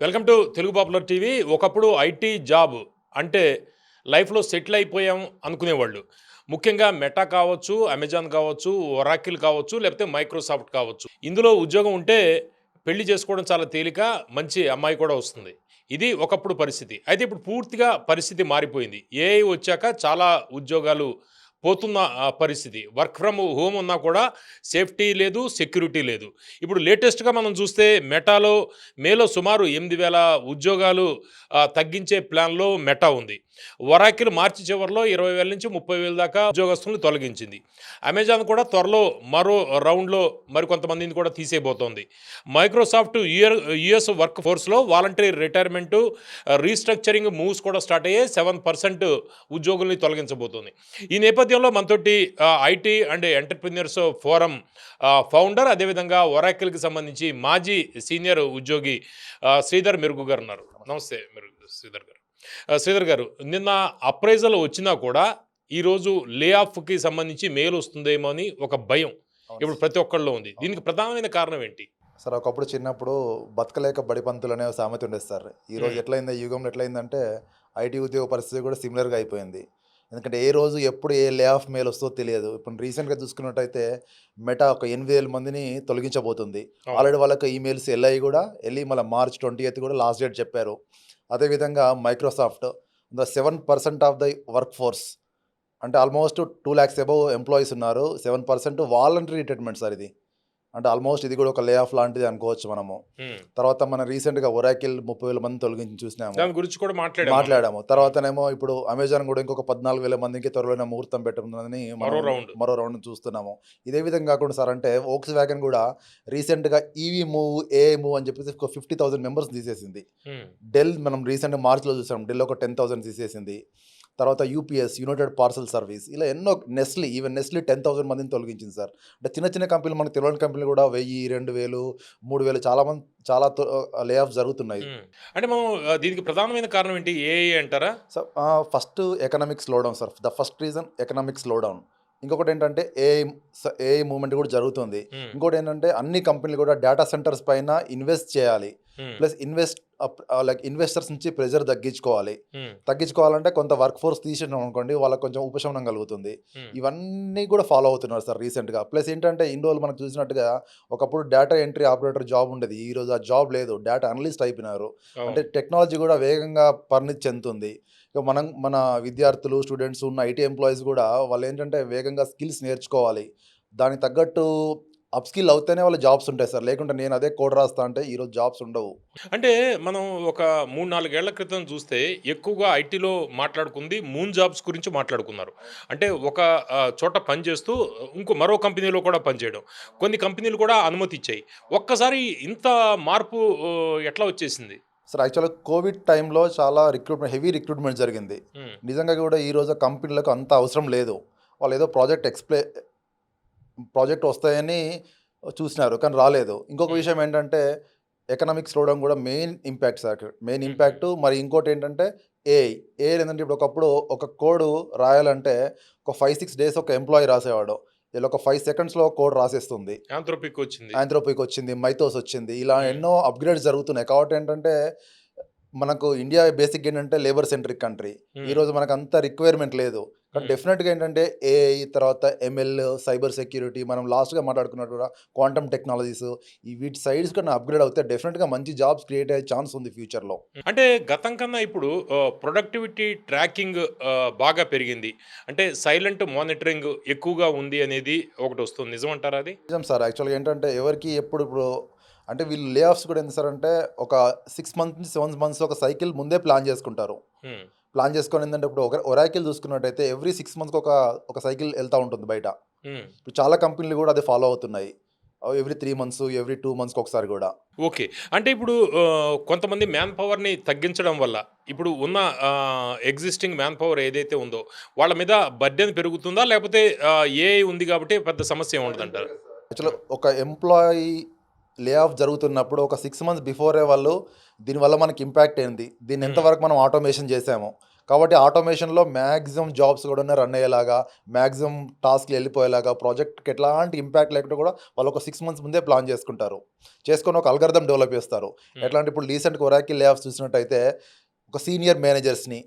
Welcome to Telugu popular TV. ఒకప్పుడు IT job అంటే లైఫ్లో సెటిల్ అయిపోయాం అనుకునేవాళ్ళు. ముఖ్యంగా మెటా కావచ్చు, అమెజాన్ కావచ్చు, ఒరాకిల్ కావచ్చు, లేకపోతే మైక్రోసాఫ్ట్ కావచ్చు. ఇందులో ఉద్యోగం ఉంటే పెళ్లి చేసుకోవడం చాలా తేలిక, మంచి అమ్మాయి కూడా వస్తుంది. ఇది ఒకప్పుడు పరిస్థితి. అయితే ఇప్పుడు పూర్తిగా పరిస్థితి మారిపోయింది. ఏఐ వచ్చాక చాలా ఉద్యోగాలు పోతున్న పరిస్థితి. వర్క్ ఫ్రమ్ హోమ్ ఉన్నా కూడా సేఫ్టీ లేదు, సెక్యూరిటీ లేదు. ఇప్పుడు లేటెస్ట్‌గా మనం చూస్తే మెటాలో మేలో సుమారు 8,000 ఉద్యోగాలు తగ్గించే ప్లాన్‌లో మెటా ఉంది. ఒరాకిల్ మార్చి చివరిలో 20,000 నుంచి 30,000 దాకా ఉద్యోగస్తులను తొలగించింది. అమెజాన్ కూడా త్వరలో మరో రౌండ్‌లో మరికొంతమందిని కూడా తీసేయబోతోంది. మైక్రోసాఫ్ట్ యూఎస్ వర్క్ ఫోర్స్‌లో వాలంటరీ రిటైర్మెంటు, రీస్ట్రక్చరింగ్ మూవ్స్ కూడా స్టార్ట్ అయ్యాయి. 7% ఉద్యోగుల్ని తొలగించబోతోంది. ఈ నేపథ్యంలో మనతోటి IT and entrepreneurs forum founder, అదేవిధంగా ఒరాకిల్‌కి సంబంధించి మాజీ సీనియర్ ఉద్యోగి శ్రీధర్ మెరుగు గారు ఉన్నారు. నమస్తే శ్రీధర్ గారు. శ్రీధర్ గారు, నిన్న అప్రైజల్ వచ్చినా కూడా ఈరోజు లే ఆఫ్‌కి సంబంధించి మెయిల్ వస్తుందేమో అని ఒక భయం అవును ఇప్పుడు సార్. ప్రతి ఒక్కళ్ళలో ఉంది. అవును. దీనికి ప్రధానమైన కారణం ఏంటి? సార్ ఒకప్పుడు చిన్నప్పుడు బతకలేక బడి పంతులు అనే ఒక సామెత ఉండేది సార్. ఈరోజు హ్మ్. ఎట్లయింది ఈ యుగంలో ఎట్లయిందంటే ఐటీ ఉద్యోగ పరిస్థితి కూడా సిమిలర్‌గా అయిపోయింది. ఎందుకంటే ఏ రోజు ఎప్పుడు ఏ లే ఆఫ్ మెయిల్ వస్తదో తెలియదు. ఇప్పుడు రీసెంట్‌గా చూసుకున్నట్టయితే మెటా ఒక 8,000 మందిని తొలగించబోతుంది. అవును. ఆల్రెడీ వాళ్ళకి ఈమెయిల్స్ ఎళ్ళాయి కూడా ఎళ్లి మళ్ళీ మార్చ్ 20థ్ కూడా లాస్ట్ డేట్ చెప్పారు. అదేవిధంగా Microsoft the 7% of the work force అంటే ఆల్మోస్ట్ 2,00,000 అబోవ్ ఎంప్లాయీస్ ఉన్నారు. 7% వాలంటరీ రిటైర్మెంట్ సార్ ఇది. అంటే ఆల్మోస్ట్ ఇది కూడా ఒక లే ఆఫ్ లాంటిది అనుకోవచ్చు మనము. హ్మ్. తర్వాత మనం రీసెంట్‌గా ఒరాకిల్ 30,000 మందిని తొలగించి చూసినాము. దాని గురించి కూడా మాట్లాడాం మనం. మాట్లాడాము. హ్మ్. తర్వాతనేమో ఇప్పుడు అమెజాన్ గూడా ఇంకొక 14,000 మందికి త్వరలోనే ముహూర్తం పెట్టనుందని మనం మరో రౌండ్. మరో రౌండ్ చూస్తున్నాము. ఇదే విధంగా కాకుండా సార్ అంటే వోక్స్ వ్యాగన్ గూడా రీసెంట్‌గా ఈవీ మూవ్, ఏఐ మూవ్ అని చెప్పేసి ఒక 50,000 మెంబర్స్‌ని తీసేసింది. హ్మ్. డెల్ మనం రీసెంట్‌గా మార్చ్‌లో చూసాం. డెల్ ఒక 10,000 తీసేసింది. తర్వాత యూపీఎస్, యునైటెడ్ పార్సెల్ సర్వీస్ ఇలా ఎన్నో ఈవెన్ నెస్లీ 10,000 మందిని తొలగించింది సార్. అంటే చిన్న చిన్న కంపెనీలు మనకు తెలియని కంపెనీలు కూడా 1000, 2000, 3000 చాలా లే ఆఫ్స్ జరుగుతున్నాయి. హ్మ్. అంటే మనం దీనికి ప్రధానమైన కారణం ఏంటి? ఏఐ అంటారా? So, first economic slowdown sir. The first reason economic slowdown. ఇంకొకటేంటంటే ఏఐ మూవ్‌మెంట్ కూడా జరుగుతుంది. హ్మ్. ఇంకోటేంటంటే అన్ని కంపెనీలు కూడా డేటా సెంటర్స్ పైన ఇన్వెస్ట్ చేయాలి. హ్మ్. ప్లస్ లైక్ ఇన్వెస్టర్స్ నుంచి ప్రెషర్ తగ్గించుకోవాలి. హ్మ్. తగ్గించుకోవాలంటే కొంత వర్క్ ఫోర్స్ తీసేసామనుకోండి వాళ్ళకి కొంచెం ఉపశమనం కలుగుతుంది. హ్మ్. ఇవన్నీ కూడా ఫాలో అవుతున్నారు సార్ రీసెంట్‌గా. ప్లస్ ఏంటంటే ఇన్ని రోజులు మనం చూసినట్టుగా ఒకప్పుడు డేటా ఎంట్రీ ఆపరేటర్ జాబ్ ఉండేది. ఈరోజు ఆ జాబ్ లేదు. డేటా అనలిస్ట్ అయిపోయినారు. అంటే అవును. టెక్నాలజీ కూడా వేగంగా పరిణితి చెందుతుంది. ఇక మన విద్యార్థులు, స్టూడెంట్స్ ఉన్న ఐటీ ఎంప్లాయీస్ గూడా వాళ్ళేంటంటే వేగంగా స్కిల్స్ నేర్చుకోవాలి. దానికి తగ్గట్టు అప్ స్కిల్ అవుతేనే వాళ్ళ జాబ్స్ ఉంటాయి సార్. లేకుంటే నేను అదే కోడ్ రాస్తా అంటే ఈరోజు జాబ్స్ ఉండవు. అంటే మనం ఒక 3, 4 ఏళ్ల క్రితం చూస్తే ఎక్కువగా ఐటీలో మాట్లాడుకుంది మూన్ జాబ్స్ గురించి మాట్లాడుకున్నారు. అంటే ఒక చోట పని చేస్తూ మరో కంపెనీలో కూడా పనిచేయడం. కొన్ని కంపెనీలు కూడా అనుమతి ఇచ్చాయి. ఒక్కసారి ఇంత మార్పు ఎట్లా వచ్చేసింది? సార్ యాక్చువల్‌గా కోవిడ్ టైంలో చాలా హెవీ రిక్రూట్‌మెంట్ జరిగింది. హ్మ్. నిజంగా గూడా ఈరోజు కంపెనీలకు అంత అవసరం లేదు. వాళ్ళేదో ప్రాజెక్ట్ వస్తాయని చూసినారు. కానీ రాలేదు. ఇంకొక హ్మ్. విషయం ఏంటంటే, ఎకనామిక్ స్లోడౌన్ గూడా మెయిన్ ఇంపాక్ట్ సార్ ఇక్కడ. మెయిన్ హుహు. ఇంపాక్టు మరి ఇంకోటేంటంటే ఏఐ. ఏఐ ఏంటంటే ఇప్పుడు ఒకప్పుడు ఒక కోడ్ రాయాలంటే ఒక 5, 6 డేస్ ఒక ఎంప్లాయీ రాసేవాడు. ఈళ్ళ ఒక 5 సెకండ్స్‌లో కోడ్ రాసేస్తుంది. యాంథ్రోపిక్ వచ్చింది. ఆంథ్రోపిక్ వచ్చింది. మైథోస్ వచ్చింది. ఇలా హ్మ్. ఎన్నో అప్‌గ్రేడ్స్ జరుగుతున్నాయి. కాబట్టి ఏంటంటే, మనకు ఇండియా బేసిక్‌గా ఏంటంటే లేబర్ సెంట్రిక్ కంట్రీ. హ్మ్. ఈరోజు మనకంత రిక్వైర్మెంట్ లేదు. కానీ హ్మ్. డెఫినెట్‌గా ఏంటంటే ఏఐ తర్వాత ఎంఎల్, సైబర్ సెక్యూరిటీ మనం లాస్ట్‌గా మాట్లాడుకున్నట్టు కూడా క్వాంటమ్ టెక్నాలజీస్ ఈ వీటి సైడ్స్ కన్నా అప్‌గ్రేడ్ అవుతే డెఫినెట్‌గా మంచి జాబ్స్ క్రియేట్ అయ్యే ఛాన్స్ ఉంది ఫ్యూచర్‌లో. అంటే గతం కన్నా ఇప్పుడు ప్రొడక్టివిటీ ట్రాకింగ్ బాగా పెరిగింది. అంటే సైలెంట్ మానిటరింగ్ ఎక్కువగా ఉంది అనేది ఒకటొస్తుంది. నిజమంటారా అది? నిజం సార్. యాక్చువల్‌గా ఏంటంటే ఎవరికి ఇప్పుడు అంటే వీళ్ళు లే ఆఫ్స్ కూడా ఎందుకు సార్ అంటే ఒక 6 మంత్స్ నుంచి 7 మంత్స్ ఒక సైకిల్ ముందే ప్లాన్ చేసుకుంటారు. హ్మ్. ప్లాన్ చేసుకొని ఏందంటే ఇప్పుడు ఒరాకిల్ చూసుకున్నట్టయితే ఎవ్రీ 6 మంత్స్‌కి ఒక సైకిల్ ఎళ్తా ఉంటుంది బయట. హ్మ్. ఇప్పుడు చాలా కంపెనీలు గూడా అదే ఫాలో అవుతున్నాయి. ఎవ్రీ 3 మంత్స్, ఎవ్రీ 2 మంత్స్‌కి ఒకసారి గూడా. ఓకే. అంటే ఇప్పుడు కొంతమంది మ్యాన్ పవర్‌ని తగ్గించడం వల్ల, ఇప్పుడు ఉన్న ఎగ్జిస్టింగ్ మ్యాన్ పవర్ ఏదైతే ఉందో, వాళ్ళ మీద బర్డెన్ పెరుగుతుందా? లేకపోతే ఏఐ ఉంది కాబట్టి పెద్ద సమస్య ఏమి ఉండదంటారా? యాక్చువల్‌గా హ్మ్. ఒక ఎంప్లాయీ లే ఆఫ్ జరుగుతున్నప్పుడు ఒక 6 మంత్స్ బిఫోరే వాళ్ళు దీనివల్ల మనకి ఇంపాక్ట్ ఏంది? దీన్ని హ్మ్. ఎంతవరకు మనం ఆటోమేషన్ చేసాము? కాబట్టి ఆటోమేషన్‌లో మాక్సిమం జాబ్స్ గూడాను రన్ అయ్యేలాగా, మాక్సిమం టాస్క్‌లు ఎళ్ళిపోయేలాగా, ప్రాజెక్ట్‌కి ఎట్లాంటి ఇంపాక్ట్ లేకుండా కూడా వాళ్ళు ఒక 6 మంత్స్ ముందే ప్లాన్ చేసుకుంటారు. చేసుకొని ఒక అల్గారిథం డెవలప్ చేస్తారు. హ్మ్. ఎట్లా అంటే ఇప్పుడు రీసెంట్‌గా ఒరాకిల్ లే ఆఫ్స్ చూసినట్టయితే ఒక సీనియర్ మేనేజర్స్‌ని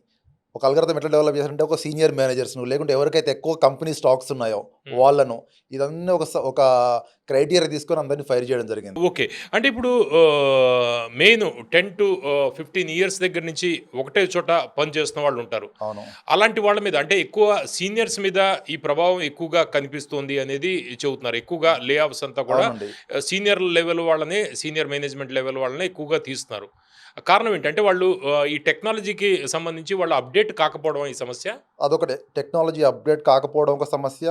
ఒక అల్గారిథం ఎట్లా డెవలప్ చేశారంటే ఒక సీనియర్ మేనేజర్స్‌ను లేకుంటే ఎవరికైతే ఎక్కువ కంపెనీ స్టాక్స్ ఉన్నాయో హ్మ్. వాళ్ళను ఇదన్నీ ఒక క్రైటీరియా తీసుకొని అందరిని ఫైర్ చేయడం జరిగింది. ఓకే. అంటే ఇప్పుడు మెయిన్ 10-15 ఇయర్స్ దగ్గర నుంచి ఒకటే చోట పని చేస్తున్న వాళ్ళుంటారు. అవును. అలాంటి వాళ్ళ మీద అంటే ఎక్కువ సీనియర్స్ మీద ఈ ప్రభావం ఎక్కువగా కనిపిస్తోంది అనేది చెబుతున్నారు. ఎక్కువగా లే ఆఫ్స్ అంతా కూడా అవునండి. సీనియర్ లెవెల్ వాళ్ళనే, సీనియర్ మేనేజ్మెంట్ లెవెల్ వాళ్ళనే ఎక్కువగా తీస్తున్నారు. కారణం ఏంటంటే వాళ్ళు ఈ టెక్నాలజీకి సంబంధించి వాళ్ళు అప్‌డేట్ కాకపోవడమా ఈ సమస్య? అదొకటే. టెక్నాలజీ అప్‌డేట్ కాకపోవడం ఒక సమస్య.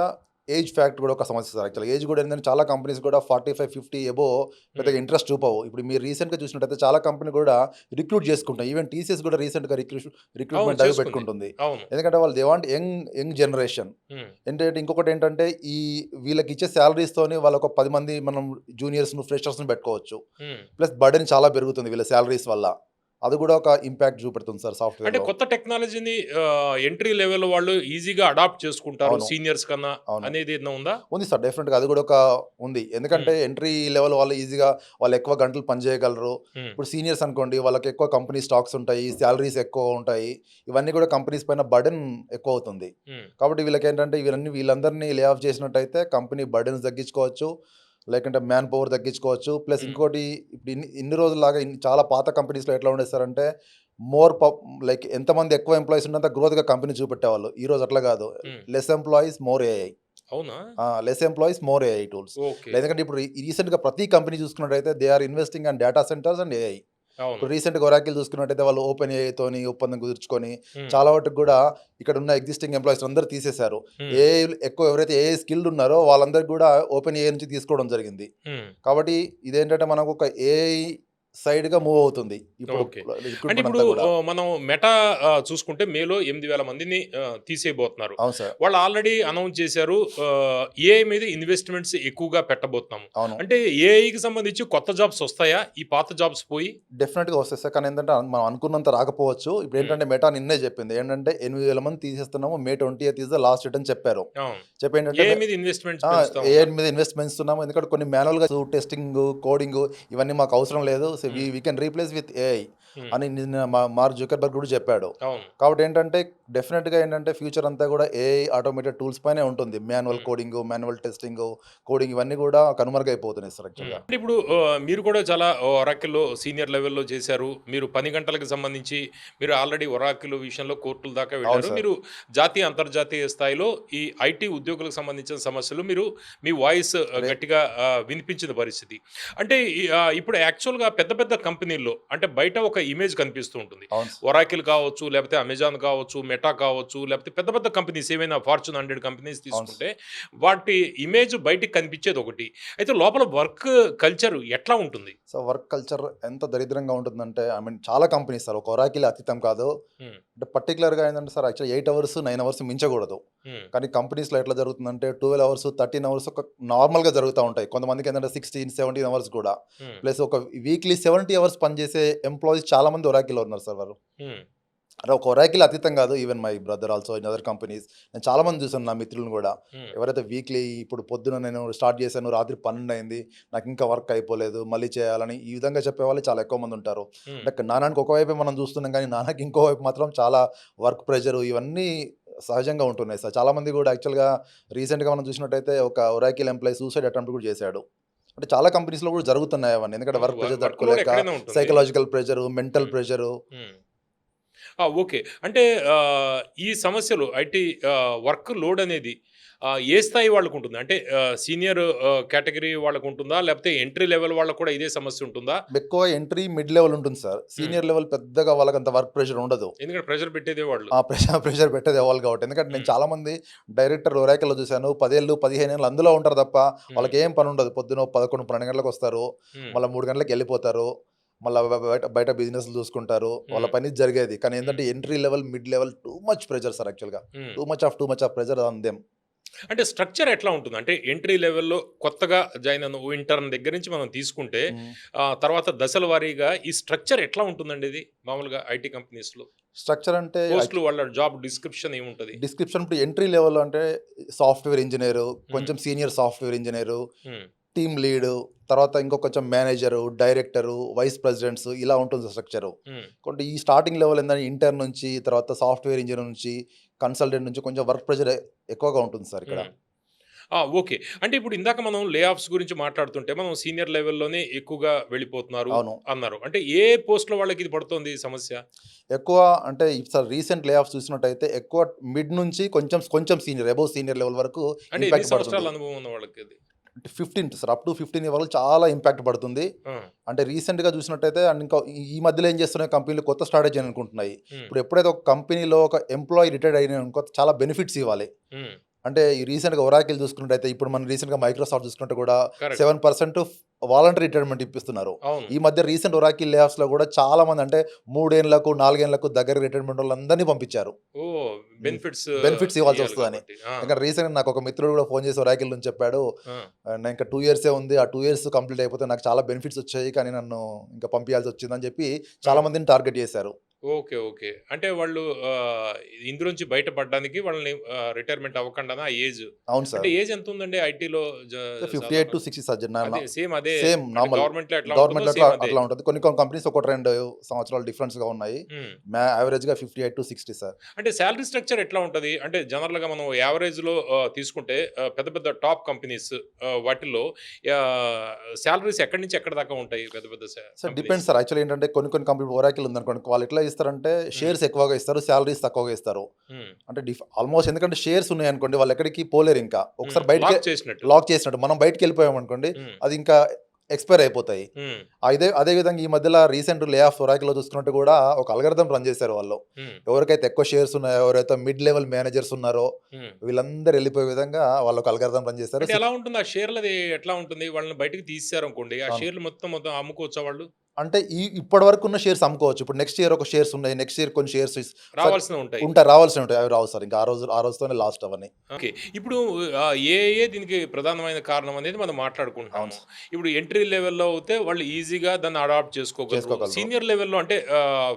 ఏజ్ ఫ్యాక్టర్ కూడా ఒక సమస్య సార్ యాక్చువల్‌గా. ఏజ్ కూడా ఏంటంటే చాలా కంపెనీస్ కూడా 45, 50 అబోవ్ హ్మ్. పెద్దగా ఇంట్రెస్ట్ చూపవు. ఇప్పుడు మీరు రీసెంట్‌గా చూసినట్టయితే చాలా కంపెనీ కూడా రిక్రూట్ చేసుకుంటాయి. ఈవెన్ టీసీఎస్ కూడా రీసెంట్‌గా అవును. రిక్రూట్‌మెంట్ డ్రైవ్ చేసుకుంది. పెట్టుకుంటుంది. అవును. ఎందుకంటే వాళ్ళు దే వాంట్ యంగ్ జనరేషన్. హ్మ్. ఏంటంటే ఇంకొకటేంటంటే ఈ వీళ్ళకిచ్చే సాలరీస్‌తోని వాళ్ళొక 10 మంది మనం జూనియర్స్‌ను, ఫ్రెషర్స్‌ని పెట్టుకోవచ్చు. హ్మ్. ప్లస్ బర్డెన్ చాలా పెరుగుతుంది వీళ్ళ సాలరీస్ వల్ల. అది కూడా ఒక ఇంపాక్ట్ చూపెడుతుంది సార్ అంటే సాఫ్ట్‌వేర్‌లో. కొత్త టెక్నాలజీని ఎంట్రీ లెవెల్ వాళ్ళు ఈజీగా అడాప్ట్ చేసుకుంటారు అవును. సీనియర్స్ కన్నా అవును. అనేది ఏదైనా ఉందా? ఉంది సార్. డెఫినెట్‌గా అది కూడా ఒక ఉంది. ఎందుకంటే హ్మ్. ఎంట్రీ లెవెల్ వాళ్ళు ఈజీగా వాళ్ళు ఎక్కువ గంటలు పని చేయగలరు. హ్మ్. ఇప్పుడు సీనియర్స్ అనుకోండి వాళ్ళకి ఎక్కువ కంపెనీ స్టాక్స్ ఉంటాయి. సాలరీస్ ఎక్కువ ఉంటాయి. ఇవన్నీ కూడా కంపెనీస్ పైన బర్డెన్ ఎక్కువవుతుంది. హ్మ్. కాబట్టి వీళ్ళకేంటంటే వీళ్ళందరినీ లే ఆఫ్ చేసినట్టయితే కంపెనీ బర్డెన్స్ తగ్గించుకోవచ్చు. లేకుంటే మ్యాన్ పవర్ తగ్గించుకోవచ్చు. ప్లస్ హ్మ్. ఇంకోటి ఇప్పుడు ఇన్ని రోజుల్లాగా చాలా పాత కంపెనీస్‌లో ఎట్లా ఉండేది సార్ అంటే మోర్ లైక్ ఎంతమంది ఎక్కువ ఎంప్లాయీస్ ఉన్నంత గ్రోత్‌గా కంపెనీ చూపెట్టేవాళ్ళు. ఈరోజు అట్లా కాదు. Hmm. Less employees more AI. అవునా? Less employees more AI tools. Okay. ఎందుకంటే ఇప్పుడు రీసెంట్‌గా ప్రతి కంపెనీ చూసుకున్నట్టయితే they are investing on data centres and AI. అవును. ఇప్పుడు రీసెంట్‌గా ఒరాకిల్ చూసుకున్నట్టయితే వాళ్ళు ఓపెన్ ఏఐతోని ఒప్పందం కుదుర్చుకొని హ్మ్. చాలా వాటికి కూడా ఇక్కడున్న ఎగ్జిస్టింగ్ ఎంప్లాయీస్ అందరూ తీసేశారు. హ్మ్. ఏఐ ఎక్కువ ఎవరైతే ఏఐ స్కిల్డ్ ఉన్నారో వాళ్ళందరికి కూడా ఓపెన్ ఏఐ నుంచి తీసుకోవడం జరిగింది. హ్మ్. కాబట్టి ఇదేంటంటే మనకు ఒక ఏఐ సైడ్‌గా మూవ్ అవుతుంది. ఇప్పుడు ఓకే. అంటే రిక్రూట్‌మెంట్ ఇప్పుడు అంతా కూడా. మనం మెటా చూసుకుంటే మేలో 8,000 మందిని తీసేయబోతున్నారు. అవును సార్. వాళ్ళు ఆల్రెడీ అనౌన్స్ చేశారు. ఏఐ మీద ఇన్వెస్ట్‌మెంట్స్ ఎక్కువగా పెట్టబోతున్నాము. అవును. అంటే ఏఐకి సంబంధించి కొత్త జాబ్స్ వస్తాయా? ఈ పాత జాబ్స్ పోయి? డెఫినెట్‌గా వస్తాయి సార్. కానీ ఏంటంటే మనం అనుకున్నంత రాకపోవచ్చు. హ్మ్. ఇప్పుడేంటంటే మెటా నిన్నే చెప్పింది. ఏంటంటే 8,000 మంది తీసేస్తున్నాము. మే 20థ్ ఈస్ ద లాస్ట్ డేట్ అని చెప్పారు. అవును. చెప్పేంటంటే ఏఐ మీద ఇన్వెస్ట్‌మెంట్స్ ఆ! పెంచుతా ఏఐ ఉన్నారు. మీద ఇన్వెస్ట్ పెంచుతున్నాము. ఎందుకంటే కొన్ని మాన్యువల్‌గా టెస్టింగు, కోడింగు ఇవన్నీ మాకు అవసరం లేదు. So, hmm. We can replace with AI hmm. అని నిన్న మార్క్ జుకర్బర్గ్ కూడా చెప్పాడు. అవును. కాబట్టి ఏంటంటే డెఫినెట్‌గా ఏంటంటే ఫ్యూచర్ అంతా కూడా ఏఐ ఆటోమేటెడ్ టూల్స్ పైనే ఉంటుంది. మాన్యువల్ హ్మ్. కోడింగు, మాన్యువల్ టెస్టింగు, కోడింగ్ ఇవన్నీ కూడా కనుమరుగైపోతున్నాయి సార్ హ్మ్. యాక్చువల్‌గా. అంటే ఇప్పుడు మీరు కూడా చాలా ఒరాకిల్‌లో సీనియర్ లెవెల్‌లో చేశారు. మీరు పని గంటలకు సంబంధించి మీరు ఆల్రెడీ ఒరాకిల్ విషయంలో కోర్టుల దాకా అవును వెళ్లారు. సార్. మీరు జాతీయ, అంతర్జాతీయ స్థాయిలో ఈ ఐటీ ఉద్యోగులకు సంబంధించిన సమస్యలు మీరు మీ వాయిస్ రే గట్టిగా వినిపించిన పరిస్థితి. అంటే ఇప్పుడు యాక్చువల్‌గా పెద్ద పెద్ద కంపెనీల్లో అంటే బయట ఒక ఇమేజ్ కనిపిస్తూ ఉంటుంది. అవును సార్. ఒరాకిల్ కావచ్చు, లేకపోతే అమెజాన్ కావచ్చు, మెటా కావచ్చు, లేకపోతే పెద్ద పెద్ద కంపెనీస్ ఏవైనా ఫార్చ్యూన్ 100 కంపెనీస్ అవును సార్. తీసుకుంటే వాటి ఇమేజ్ బయటికి కనిపించేది ఒకటి. అయితే లోపల వర్క్ కల్చర్ ఎట్లా ఉంటుంది? సో, వర్క్ కల్చర్ ఎంత దరిద్రంగా ఉంటుందంటే ఐ మీన్ చాలా కంపెనీస్ సార్. ఒక ఒరాకిల్ అతీతం కాదు. హ్మ్. అంటే పర్టిక్యులర్‌గా ఏంటంటే సార్ యాక్చువల్లీ 8 అవర్స్, 9 అవర్స్ మించకూడదు. హ్మ్. కానీ కంపెనీస్‌లో ఎట్లా జరుగుతుందంటే 12 అవర్స్, 13 అవర్స్ ఒక నార్మల్‌గా జరుగుతా ఉంటాయి. కొంతమందికేంటంటే 16, 17 అవర్స్ కూడా. హ్మ్. ప్లస్ ఒక వీక్లీ 70 అవర్స్ పనిచేసే ఎంప్లాయీస్ చాలా మంది ఒరాకిల్‌లో ఉన్నారు సార్ వారు. హ్మ్. అంటే ఒక ఒరాకిల్ అతీతం కాదు. Even my brother also in other companies. నేను చాలా మంది చూసాను నా మిత్రులను కూడా. హ్మ్. ఎవరైతే వీక్లీ ఇప్పుడు పొద్దున నేను స్టార్ట్ చేశాను. రాత్రి 12 అయింది. నాకు ఇంకా వర్క్ అయిపోలేదు. మళ్ళీ చేయాలని ఈ విధంగా చెప్పేవాళ్ళు చాలా ఎక్కువ మంది ఉంటారు. హ్మ్. అంటే నాన్నకి ఒకవైపే మనం చూస్తున్నాం కానీ నాన్నకి ఇంకో వైపు మాత్రం చాలా వర్క్ ప్రెషర్ ఇవన్నీ సహజంగా ఉంటున్నాయి సార్. చాలామంది కూడా యాక్చువల్‌గా రీసెంట్‌గా మనం చూసినట్టయితే ఒక ఒరాకిల్ ఎంప్లాయీ సూసైడ్ అటెంప్ట్ కూడా చేశాడు. అంటే చాలా కంపెనీస్‌లో కూడా జరుగుతున్నాయి అవన్నీ. ఎందుకంటే అవును. వర్క్ ప్రెషర్ వర్క్ లోడ్ తట్టుకోలేక ఎక్కడైనా ఉంటుంది. సైకలాజికల్ ప్రెషరు, మెంటల్ హ్మ్. ప్రెషరు. హ్మ్. ఓకే. అంటే ఈ సమస్యలు ఐటీ వర్క్ లోడ్ అనేది ఏ స్థాయి వాళ్ళకుంటుంది? అంటే సీనియర్ కేటగరీ వాళ్ళకుంటుందా? లేకపోతే ఎంట్రీ లెవెల్ వాళ్ళకి కూడా ఇదే సమస్య ఉంటుందా? ఎక్కువ ఎంట్రీ, మిడ్ లెవెల్ ఉంటుంది సార్. హ్మ్. సీనియర్ లెవెల్ పెద్దగా వాళ్ళకంత వర్క్ ప్రెషర్ ఉండదు. ఎందుకంటే ప్రెషర్ పెట్టేదే వాళ్ళు. ఆ ప్రెషర్ పెట్టేది వాళ్ళు కాబట్టి. ఎందుకంటే నేను హ్మ్. చాలామంది డైరెక్టర్ ఒరాకిల్‌లో చూసాను. 10 ఏళ్ళు, 15 ఏళ్ళు అందులో ఉంటారు తప్ప హ్మ్. వాళ్ళకేం పనుండదు. పొద్దున 11, 12 గంటలకొస్తారు. హ్మ్. మళ్ళా 3 గంటలకెళ్ళిపోతారు. మళ్ళా బయట బయట బిజినెస్‌లు చూసుకుంటారు. వాళ్ళ హ్మ్. పని జరిగేది. కానీ హ్మ్. ఏంటంటే entry level, mid level too much pressure sir యాక్చువల్‌గా. హ్మ్. Too much of pressure on them. అంటే స్ట్రక్చర్ ఎట్లా ఉంటుంది? అంటే ఎంట్రీ లెవెల్‌లో కొత్తగా జాయిన్ అయిన ఇంటర్న్ దగ్గర నుంచి మనం తీసుకుంటే హ్మ్. తర్వాత దశల వారీగా ఈ స్ట్రక్చర్ ఎట్లా ఉంటుందండి ఇది మామూలుగా ఐటీ కంపెనీస్‌లో? స్ట్రక్చర్ అంటే పోస్టులు వాళ్ళ జాబ్ డిస్క్రిప్షన్ ఏముంటది? డిస్క్రిప్షన్ ఇప్పుడు ఎంట్రీ లెవెల్ అంటే సాఫ్ట్వేర్ ఇంజనీరు, కొంచెం సీనియర్ సాఫ్ట్వేర్ ఇంజనీరు, హ్మ్. టీమ్ లీడు, తర్వాత ఇంకో కొంచెం మేనేజరు, డైరెక్టరు, వైస్ ప్రెసిడెంట్స్ ఇలా ఉంటుంది స్ట్రక్చరు. హ్మ్. కొంచెం ఈ స్టార్టింగ్ లెవెల్ ఏంటంటే ఇంటర్న్ నుంచి, తర్వాత సాఫ్ట్వేర్ ఇంజనీర్ నుంచి, కన్సల్టెంట్ నుంచి కొంచెం వర్క్ ప్రెషర్ ఎక్కువగా ఉంటుంది సార్ ఇక్కడ. హ్మ్. ఓకే. అంటే ఇప్పుడు ఇందాక మనం లే ఆఫ్స్ గురించి మాట్లాడుతుంటే మనం సీనియర్ లెవెల్‌లోనే ఎక్కువగా వెళ్ళిపోతున్నారు అవును. అన్నారు. అంటే ఏ పోస్ట్‌లో వాళ్ళకి ఇది పడుతోంది ఈ సమస్య? ఎక్కువ అంటే సార్ రీసెంట్ లే ఆఫ్స్ చూసినట్టయితే ఎక్కువ మిడ్ నుంచి కొంచెం కొంచెం సీనియర్, అబోవ్ సీనియర్ లెవెల్ వరకు అంటే ఎన్ని ఇంపాక్ట్ సంవత్సరాల పడుతుంది. అనుభవం ఉన్న వాళ్ళకి ఇది? అంటే 15 సార్ అప్ టు 15 వరకు చాలా ఇంపాక్ట్ పడుతుంది. ఆ! అంటే రీసెంట్‌గా చూసినట్టయితే అండ్ ఇంకా ఈ మధ్యలో ఏం చేస్తున్నాయి కంపెనీలు కొత్త స్ట్రాటజీ అనుకుంటున్నాయి. హ్మ్. ఇప్పుడు ఎప్పుడైతే ఒక కంపెనీలో ఒక ఎంప్లాయీ రిటైర్డ్ అయినాడనుకో చాలా బెనిఫిట్స్ ఇవ్వాలి. హ్మ్. అంటే ఈ రీసెంట్‌గా ఒరాకిల్ చూసుకున్నట్టయితే ఇప్పుడు మనం రీసెంట్‌గా మైక్రోసాఫ్ట్ చూసుకుంటే కూడా కరెక్ట్. 7% voluntary retirement ఇప్పిస్తున్నారు. అవును. ఈ మధ్య రీసెంట్ ఒరాకిల్ లే ఆఫ్స్‌లో కూడా చాలా మంది అంటే 3 ఏళ్లకు, 4 ఏళ్లకు దగ్గర రిటైర్మెంట్ వాళ్ళందరినీ పంపించారు. ఓహ్! బెనిఫిట్స్ బెనిఫిట్స్ ఇవ్వాల్సి ఇయ్యాలి వస్తదని. కాబట్టి. ఇంకా రీసెంట్‌గా నాకు ఒక మిత్రుడు కూడా ఫోన్ చేసి ఒరాకిల్ నుంచి చెప్పాడు. ఆ! నాకు ఇంకా 2 ఇయర్సే ఉంది. ఆ 2 ఇయర్స్ కంప్లీట్ అయిపోతే నాకు చాలా బెనిఫిట్స్ వచ్చాయి. కానీ నన్ను ఇంకా పంపియాల్సి వచ్చిందని చెప్పి ఆ! చాలా మందిని టార్గెట్ చేశారు. ఓకే. ఓకే. అంటే వాళ్ళు ఇందులోంచి బయటపడడానికి వాళ్ళని రిటైర్మెంట్ అవ్వకుండానా ఆ ఏజ్ అవును అంటే సార్. ఏజ్ ఎంతుందండి ఐటీలో 58 సాధారణంగా? to 60 సార్ అదే సేమ్ అదే సేమ్ అంటే నార్మల్. గవర్నమెంట్‌లో ఎట్లా ఉంటుందో గవర్నమెంట్‌లో అట్లా సేమ్ అదే. అట్లా ఉంటది. కొన్ని కొన్ని కంపెనీస్ 1, 2 సంవత్సరాలు డిఫరెన్స్‌గా ఉన్నాయి. హ్మ్. యావరేజ్‌గా 58-60 సార్. అంటే సాలరీ స్ట్రక్చర్ ఎట్లా ఉంటది? అంటే జనరల్‌గా మనం యావరేజ్‌లో తీసుకుంటే పెద్ద పెద్ద టాప్ కంపెనీస్ వాటిల్లో ఆహ్, సాలరీస్ ఎక్కడి నుంచి ఎక్కడి దాకా ఉంటాయి పెద్ద పెద్ద sir companies? Depends sir. Actually ఏంటంటే కొన్ని కొన్ని కంపెనీ ఒరాకిల్ ఉందనుకోండి. వాళ్ళు ఎట్లా ఇస్తారంటే హ్మ్. షేర్స్ ఎక్కువగా ఇస్తారు. సాలరీస్ తక్కువగా ఇస్తారు. హ్మ్. అంటే ఆల్మోస్ట్ ఎందుకంటే షేర్స్ ఉన్నాయనుకోండి వాళ్ళు ఎక్కడికి పోలేరింకా. హ్మ్. ఒకసారి బయటికే లాక్ చేసినట్టు. లాక్ చేసినట్టు. మనం బయటికెళ్ళిపోయామనుకోండి హ్మ్. అది ఇంకా ఎక్స్‌పైర్ అయిపోతాయి. హ్మ్. అదే విధంగా ఈ మధ్యల రీసెంట్ లే ఆఫ్ ఒరాకిల్‌లో చూసుకున్నట్టు కూడా ఒక అల్గారిథం రన్ చేశారు వాళ్ళు. హ్మ్. ఎవరికైతే ఎక్కువ షేర్స్ ఉన్నాయో, ఎవరైతే మిడ్ లెవెల్ మేనేజర్స్ ఉన్నారో హ్మ్. వీళ్ళందరూ వెళ్ళిపోయే విధంగా వాళ్ళు ఒక అల్గారిథం రన్ చేశారు. అంటే ఎలా ఉంటుంది? ఆ షేర్‌లది ఎట్లా ఉంటుంది? వాళ్ళని బయటికి తీసేసారనుకోండి. ఆ అవును. షేర్‌లు మొత్తం మొత్తం అమ్ముకోవచ్చా వాళ్ళు? అంటే ఇప్పటి వరకు ఉన్న షేర్స్ అమ్ముకోవచ్చు. ఇప్పుడు నెక్స్ట్ ఇయర్ ఒక షేర్స్ ఉన్నాయి. నెక్స్ట్ ఇయర్ కొన్ని షేర్స్ సార్ రావాల్సినవుంటాయి. ఉంటాయి. రావాల్సినవి ఉంటాయి. అవి రావు సార్. ఇంకా ఆ రోజుతోనే లాస్ట్ అవన్నీ. ఓకే. ఇప్పుడు దీనికి ప్రధానమైన కారణం అనేది మనం అవును మాట్లాడుకుంటున్నాము. సార్. ఇప్పుడు ఎంట్రీ లెవెల్‌లో అయితే వాళ్ళు ఈజీగా దాన్ని అడాప్ట్ చేసుకోగలరు. చేసుకోగలరు. సీనియర్ లెవెల్‌లో అంటే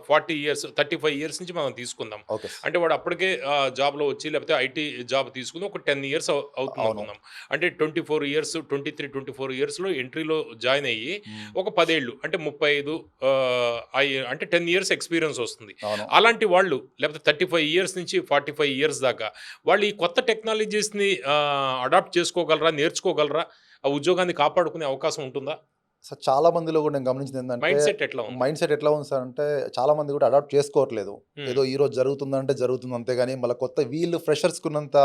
40 ఇయర్స్, 35 ఇయర్స్ నుంచి మనం తీసుకుందాం. Okay sir. అంటే వాడు అప్పటికే జాబ్‌లో వచ్చి లేకపోతే ఐటీ జాబ్ తీసుకొని ఒక 10 ఇయర్స్ అవును. అవుతుందనుకుందాం. అంటే 24 ఇయర్స్, 23, 24 ఇయర్స్‌లో ఎంట్రీలో జాయిన్ అయ్యి హ్మ్. ఒక 10 ఏళ్ళు అంటే 35 అంటే 10 ఇయర్స్ ఎక్స్‌పీరియన్స్ వస్తుంది. అవును. అలాంటి వాళ్ళు లేకపోతే 35 ఇయర్స్ నుంచి 45 ఇయర్స్ దాకా వాళ్ళు ఈ కొత్త టెక్నాలజీస్‌ని అడాప్ట్ చేసుకోగలరా? నేర్చుకోగలరా? ఆ ఉద్యోగాన్ని కాపాడుకునే అవకాశం ఉంటుందా? సార్ చాలా మందిలో కూడా నేను గమనించిందేంటంటే, మైండ్ సెట్ ఎట్లా ఉంది? మైండ్ సెట్ ఎట్లా ఉంది సార్ అంటే, చాలా మంది కూడా అడాప్ట్ చేసుకోవట్లేదు. హ్మ్. ఏదో ఈరోజు జరుగుతుందంటే జరుగుతుంది అంతేగాని, మళ్ళా కొత్త వీళ్ళు ఫ్రెషర్స్‌కున్నంత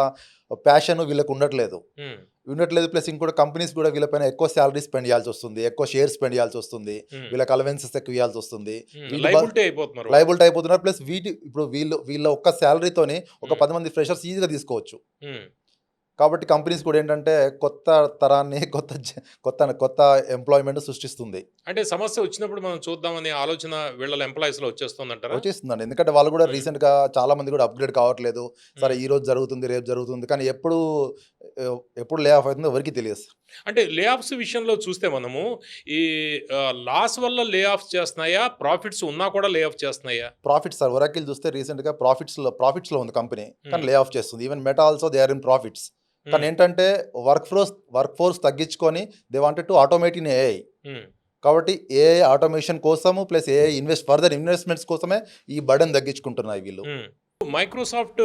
ప్యాషన్ వీళ్ళకి ఉండట్లేదు. హ్మ్. ఉండట్లేదు ప్లస్ ఇంకోటి కంపెనీస్ కూడా వీళ్ళపైన ఎక్కువ సాలరీ స్పెండ్ చేయాల్సొస్తుంది. ఎక్కువ షేర్స్ స్పెండ్ చేయాల్సొస్తుంది. హ్మ్. వీళ్ళకి అలవెన్సెస్ ఎక్కువ ఇయ్యాల్సొస్తుంది. హ్మ్. వీటి బ లయబిలిటీ అయిపోతున్నారు వాళ్ళు. లయబిలిటీ అయిపోతున్నారు. ప్లస్ ఇప్పుడు వీళ్ళ ఒక్క సాలరీతోని ఒక హ్మ్. 10 మంది ఫ్రెషర్స్ ఈజీగా తీసుకోవచ్చు. హ్మ్. కాబట్టి కంపెనీస్ కూడా ఏంటంటే, కొత్త తరాన్ని కొత్త ఎంప్లాయ్‌మెంట్ సృష్టిస్తుంది. అంటే సమస్య వచ్చినప్పుడు మనం చూద్దామనే ఆలోచన వీళ్ళ ఎంప్లాయీస్‌లో వచ్చేస్తుందంటారా? వచ్చేస్తుందండి. ఎందుకంటే వాళ్ళు కూడా హ్మ్. రీసెంట్‌గా చాలా మంది కూడా అప్‌గ్రేడ్ కావట్లేదు. సరే హ్మ్. ఈరోజు జరుగుతుంది, రేపు జరుగుతుంది. కానీ ఎప్పుడు లే ఆఫ్ అవుతుందో ఎవరికీ తెలియదు. అంటే లే ఆఫ్స్ విషయంలో చూస్తే మనము ఈ లాస్ వల్ల లే ఆఫ్ చేస్తున్నాయా? ప్రాఫిట్స్ ఉన్నా కూడా లే ఆఫ్ చేస్తున్నాయా? ప్రాఫిట్స్ సార్ ఒరాకిల్ చూస్తే రీసెంట్‌గా ప్రాఫిట్స్‌లో ఉంది కంపెనీ. కానీ హ్మ్. లే ఆఫ్ చేస్తుంది. Even Meta also they are in profits. కానీ హ్మ్. ఏంటంటే వర్క్ ఫోర్స్ తగ్గించుకొని they wanted to automate in AI. Hmm. కాబట్టి ఏఐ ఆటోమేషన్ కోసము ప్లస్ ఏఐ ఫర్దర్ ఇన్వెస్ట్‌మెంట్స్ కోసమే ఈ బర్డెన్ తగ్గించుకుంటున్నారు వీళ్ళు. హ్మ్. మైక్రోసాఫ్ట్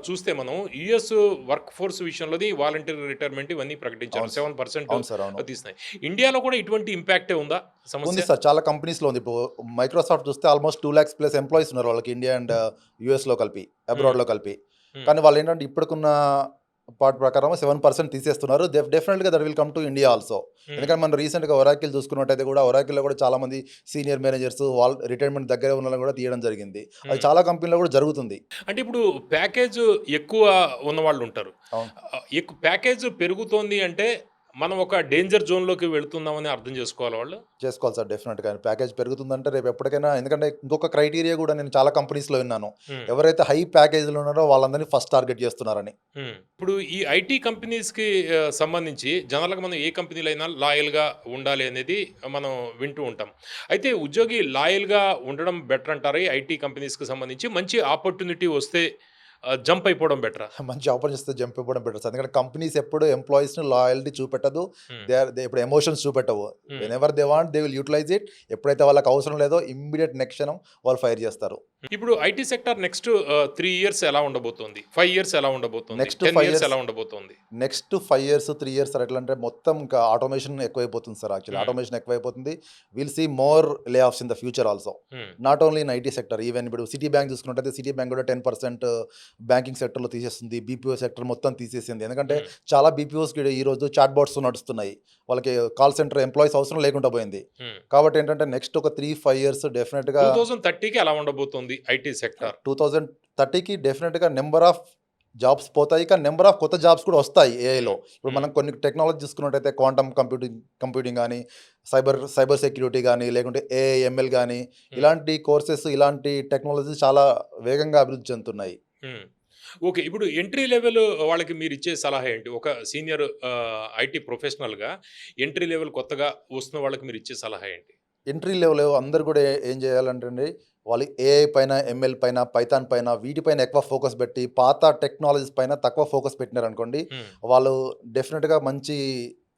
చూస్తే మనం యూఎస్ వర్క్ ఫోర్స్ విషయంలోది వాలంటీర్ రిటైర్మెంట్ ఇవన్నీ ప్రకటించారు. అవును. 7% అవును సార్. అవును. తీస్తున్నాయి. ఇండియాలో కూడా ఇటువంటి ఇంపాక్టే ఉందా ఉంది సమస్య? సార్. చాలా కంపెనీస్‌లో ఉంది. ఇప్పుడు మైక్రోసాఫ్ట్ చూస్తే ఆల్‌మోస్ట్ 2,00,000 ప్లస్ ఎంప్లాయీస్ ఉన్నారు వాళ్ళకి ఇండియా అండ్ యూఎస్‌లో కలిపి, హ్మ్. అబ్రాడ్‌లో కలిపి. హ్మ్. కానీ వాళ్ళేంటంటే ఇప్పటికున్న పార్ట్ ప్రకారం 7% తీసేస్తున్నారు. డెఫినెట్‌గా that will come to India also. హ్మ్. ఎందుకంటే మనం రీసెంట్‌గా ఒరాకిల్ చూసుకున్నట్టయితే కూడా ఒరాకిల్‌లో కూడా చాలా మంది సీనియర్ మేనేజర్స్ వాళ్ళు రిటైర్మెంట్ దగ్గరే ఉన్న వాళ్ళని కూడా తీయడం జరిగింది. అది హ్మ్. చాలా కంపెనీలో కూడా జరుగుతుంది. అంటే ఇప్పుడు ప్యాకేజ్ ఎక్కువ ఉన్నవాళ్ళుంటారు. అవును. ప్యాకేజ్ పెరుగుతోంది అంటే మనం ఒక డేంజర్ జోన్‌లోకి వెళ్తున్నామని అర్థం చేసుకోవాలా వాళ్ళు? చేసుకోవాలి సార్ డెఫినెట్‌గా. ప్యాకేజ్ పెరుగుతుందంటే రేపు ఎప్పటికైనా ఎందుకంటే ఇంకొక క్రైటీరియా గూడా నేను చాలా కంపెనీస్‌లో విన్నాను. హ్మ్. ఎవరైతే హై ప్యాకేజ్‌లో ఉన్నారో వాళ్ళందరిని ఫస్ట్ టార్గెట్ చేస్తున్నారని. ఇప్పుడు ఈ ఐటీ కంపెనీస్‌కి సంబంధించి జనరల్‌గా మనం ఏ కంపెనీలైనా లాయల్‌గా ఉండాలి అనేది మనం వింటూ ఉంటాం. అయితే ఉద్యోగి లాయల్‌గా ఉండడం బెటర్ అంటారా? ఈ ఐటీ కంపెనీస్‌కి సంబంధించి మంచి ఆపర్చునిటీ వస్తే జంప్ అయిపోవడం బెటరా? మంచి ఆపర్చునిటీస్ ఇస్తే జంప్ ఇవ్వడం బెటర్ సార్. ఎందుకంటే కంపెనీస్ ఎప్పుడు ఎంప్లాయీస్‌ని లాయల్టీ చూపెట్టదు. హ్మ్. దే ఇప్పుడు ఎమోషన్స్ చూపెట్టవు. Hmm. Whenever they want they will utilize it. ఎప్పుడైతే వాళ్ళకి అవసరం లేదో ఇమ్మీడియేట్ నెక్స్ట్ క్షణం వాళ్ళు ఫైర్ చేస్తారు. ఇప్పుడు ఐటీ సెక్టార్ నెక్స్ట్ 3 ఇయర్స్ ఎలా ఉండబోతోంది? 5 ఇయర్స్ ఎలా ఉండబోతోంది? నెక్స్ట్ 10 5 ఇయర్స్ ఇయర్స్ ఎలా ఉండబోతోంది? నెక్స్ట్ 5 ఇయర్స్, 3 ఇయర్స్ సార్ ఎట్లా అంటే మొత్తం ఇంకా ఆటోమేషన్ ఎక్కువైపోతుంది సార్ యాక్చువల్లీ. హ్మ్. ఆటోమేషన్ ఎక్కువైపోతుంది. Will see more lay offs in the future also. Hmm. Not only in IT sector. Even ఇప్పుడు సిటీ బ్యాంక్ చూసుకున్నట్టయితే సిటీ బ్యాంక్ కూడా 10% బ్యాంకింగ్ సెక్టర్‌లో తీసేస్తుంది. బీపీఓ సెక్టర్ మొత్తం తీసేసింది. ఎందుకంటే హ్మ్. చాలా బీపీఓస్‌కి ఈరోజు చాట్ బాట్స్ నడుస్తున్నాయి. వాళ్ళకి కాల్ సెంటర్ ఎంప్లాయీస్ అవసరం లేకుండా పోయింది. హ్మ్. కాబట్టి ఏంటంటే నెక్స్ట్ ఒక 3, 5 ఇయర్స్ డెఫినిట్‌గా 2030కి ఎలా ఉండబోతోంది ఐటీ సెక్టార్? 2030కి డెఫినిట్‌గా నెంబర్ ఆఫ్ జాబ్స్ పోతాయి. కానీ నెంబర్ ఆఫ్ కొత్త జాబ్స్ కూడా వస్తాయి ఏఐలో. హ్మ్. ఇప్పుడు హ్మ్. మనం కొన్ని టెక్నాలజీ చూసుకున్నట్టయితే క్వాంటమ్ కంప్యూటింగ్ గానీ, సైబర్ సెక్యూరిటీ గానీ, లేకుంటే ఏఐ, ఎంఎల్ గానీ, హ్మ్. ఇలాంటి కోర్సెస్, ఇలాంటి టెక్నాలజీస్ చాలా వేగంగా అభివృద్ధి చెందుతున్నాయి. హ్మ్. ఓకే. ఇప్పుడు ఎంట్రీ లెవెల్ వాళ్ళకి మీరిచ్చే సలహా ఏంటి? ఒక సీనియర్ ఐటీ ప్రొఫెషనల్‌గా ఎంట్రీ లెవెల్ కొత్తగా వస్తున్న వాళ్ళకి మీరిచ్చే సలహా ఏంటి? ఎంట్రీ లెవెల్ అందరూ కూడా ఏం చేయాలంటే అండి, వాళ్ళు ఏఐ పైన, ఎంఎల్ పైన, పైథాన్ పైన వీటిపైన ఎక్కువ ఫోకస్ పెట్టి, పాత టెక్నాలజీస్ పైన తక్కువ ఫోకస్ పెట్టినారనుకోండి, హ్మ్. వాళ్ళు డెఫినిట్‌గా మంచి